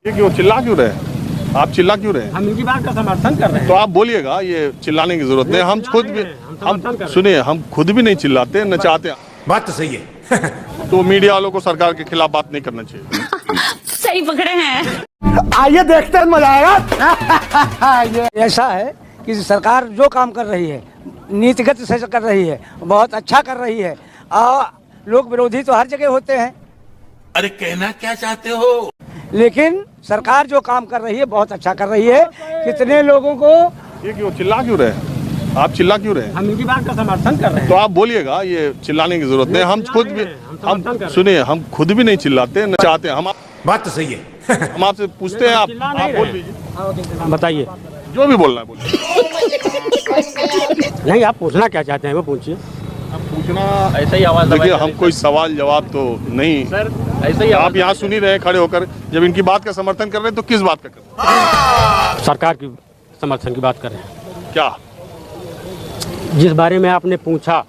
ये क्यों चिल्ला क्यों रहे? आप चिल्ला क्यों रहे? हम इनकी बात का समर्थन कर रहे हैं। तो आप बोलिएगा, ये चिल्लाने की जरूरत नहीं। हम खुद भी सुनिए, हम खुद भी नहीं चिल्लाते न चाहते। बात तो सही है। तो मीडिया वालों को सरकार के खिलाफ बात नहीं करना चाहिए। सही पकड़े हैं। आइए देखते हैं, मजा आएगा। ऐसा है कि सरकार जो काम कर रही है नीतिगत से कर रही है, बहुत अच्छा कर रही है। लोग विरोधी तो हर जगह होते हैं। अरे कहना क्या चाहते हो? लेकिन सरकार जो काम कर रही है बहुत अच्छा कर रही है। कितने लोगों को ये क्यों चिल्ला क्यों रहे? आप चिल्ला क्यों रहे? हम इनकी बात का समर्थन कर रहे हैं। तो आप बोलिएगा, ये चिल्लाने की जरूरत नहीं। हम खुद भी सुनिए, हम खुद भी नहीं चिल्लाते न चाहते। हम बात तो सही है। हम आपसे पूछते हैं, आप बोल दीजिए, बताइए जो भी बोलना है बोलिए। नहीं, आप पूछना क्या चाहते हैं वो पूछिए। पूछना ऐसा ही आवाज, देखिए हम कोई सवाल जवाब तो नहीं सर, ऐसे ही आप यहाँ सुन ही रहे हैं खड़े होकर। जब इनकी बात का समर्थन कर रहे हैं तो किस बात का कर रहे हैं? सरकार की समर्थन की बात कर रहे हैं। क्या? जिस बारे में आपने पूछा।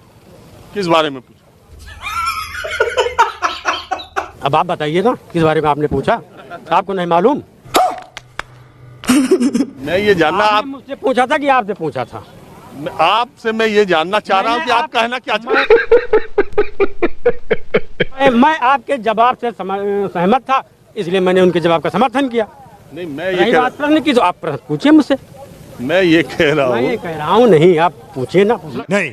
किस बारे में पूछा? अब आप बताइए ना, किस बारे में आपने पूछा? आपको नहीं मालूम? मैं ये जानना, आप मुझसे पूछा था कि आपसे पूछा था? आपसे मैं ये जानना चाह रहा हूँ कि आप कहना क्या चाहते हैं। मैं आपके जवाब से सहमत था, इसलिए मैंने उनके जवाब का समर्थन किया। नहीं, मैं ये बात प्रश्न की तो आप प्रश्न पूछिए मुझसे। मैं ये कह रहा मैं ये कह रहा हूँ नहीं, आप पूछिए ना। नहीं।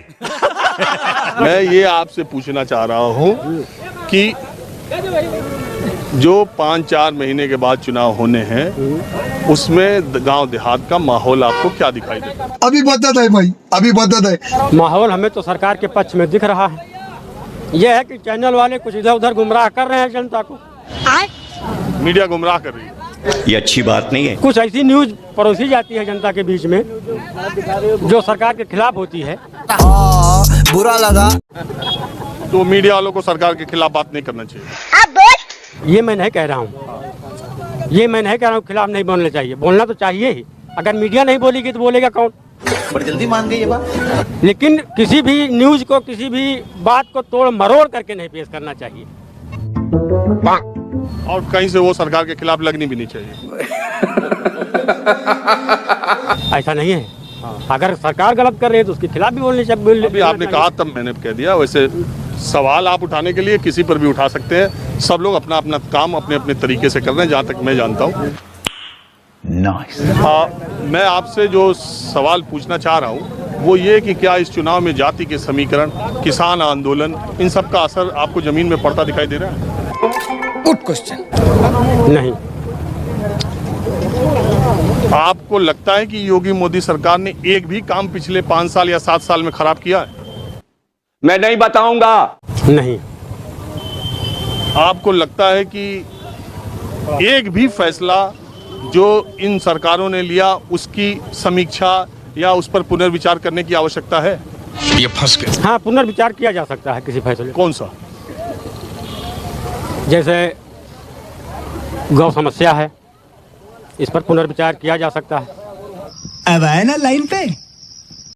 मैं ये आपसे पूछना चाह रहा हूँ कि जो 5-4 महीने के बाद चुनाव होने हैं, उसमें गांव देहात का माहौल आपको क्या दिखाई देता है? अभी बदत है भाई, अभी बदत है। माहौल हमें तो सरकार के पक्ष में दिख रहा है। यह है कि चैनल वाले कुछ इधर उधर गुमराह कर रहे हैं जनता को। मीडिया गुमराह कर रही है, ये अच्छी बात नहीं है। कुछ ऐसी न्यूज परोसी जाती है जनता के बीच में जो सरकार के खिलाफ होती है। बुरा लगा। तो मीडिया वालों को सरकार के खिलाफ बात नहीं करना चाहिए। ये मैं नहीं कह रहा हूँ, खिलाफ नहीं बोलना चाहिए। बोलना तो चाहिए ही। अगर मीडिया नहीं बोलेगी तो बोलेगा कौन? बड़ी जल्दी मान गई ये बात। लेकिन किसी भी न्यूज को, किसी भी बात को तोड़ मरोड़ करके नहीं पेश करना चाहिए। और कहीं से वो सरकार के खिलाफ लगनी भी नहीं चाहिए। ऐसा नहीं है। अगर सरकार गलत कर रही है तो उसके खिलाफ भी बोलने चाहिए। अभी आपने कहा तब मैंने कह दिया। वैसे सवाल आप उठाने के लिए किसी पर भी उठा सकते हैं। सब लोग अपना अपना काम अपने अपने तरीके से कर रहे हैं, जहाँ तक मैं जानता हूँ। मैं आपसे जो सवाल पूछना चाह रहा हूँ वो ये कि क्या इस चुनाव में जाति के समीकरण, किसान आंदोलन, इन सब का असर आपको जमीन में पड़ता दिखाई दे रहा है? Good question. नहीं। आपको लगता है कि योगी मोदी सरकार ने एक भी काम पिछले 5 साल या 7 साल में खराब किया है? मैं नहीं बताऊंगा। नहीं। आपको लगता है कि एक भी फैसला जो इन सरकारों ने लिया उसकी समीक्षा या उस पर पुनर्विचार करने की आवश्यकता है? ये फंस गए। हाँ, पुनर्विचार किया जा सकता है किसी फैसले। कौन सा? जैसे गौ समस्या है, इस पर पुनर्विचार किया जा सकता है। अब आए ना लाइन पे।